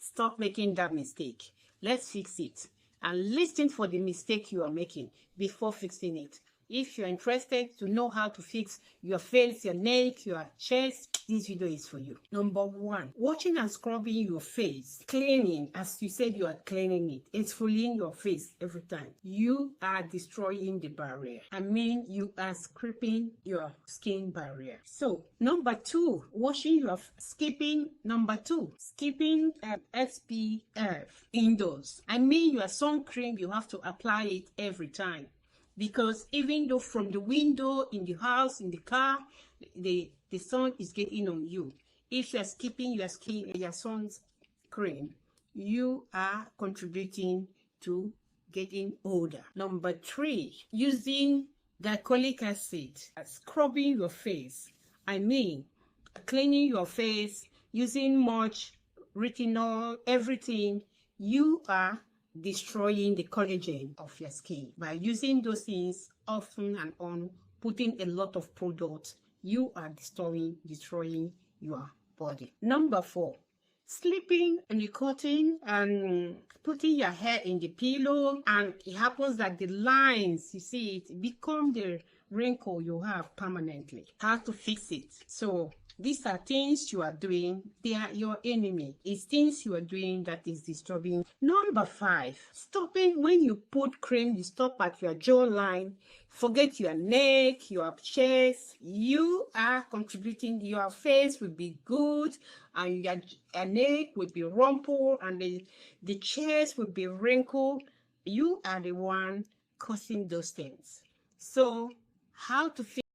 Stop making that mistake. Let's fix it. And listen for the mistake you are making before fixing it. If you're interested to know how to fix your face, your neck, your chest, this video is for you. Number 1, washing and scrubbing your face. Cleaning, as you said, you are cleaning it. Exfoliating your face every time. You are destroying the barrier. I mean, you are scraping your skin barrier. So, number 2, skipping SPF indoors. I mean, your sun cream, you have to apply it every time. Because even though from the window, in the house, in the car, the sun is getting on you. If you're skipping your sun cream, you are contributing to getting older. Number 3, using glycolic acid, scrubbing your face. I mean, cleaning your face, using much retinol, everything. You are destroying the collagen of your skin. By using those things often and on, putting a lot of products, you are destroying your body. Number 4, sleeping and the cotton and putting your hair in the pillow, and it happens that the lines, you see it, become the wrinkle you have permanently. How to fix it? So these are things you are doing. They are your enemy. It's things you are doing that is disturbing. Number 5, stopping. When you put cream, you stop at your jawline. Forget your neck, your chest. You are contributing. Your face will be good, and your neck will be rumpled, and the chest will be wrinkled. You are the one causing those things. So how to fix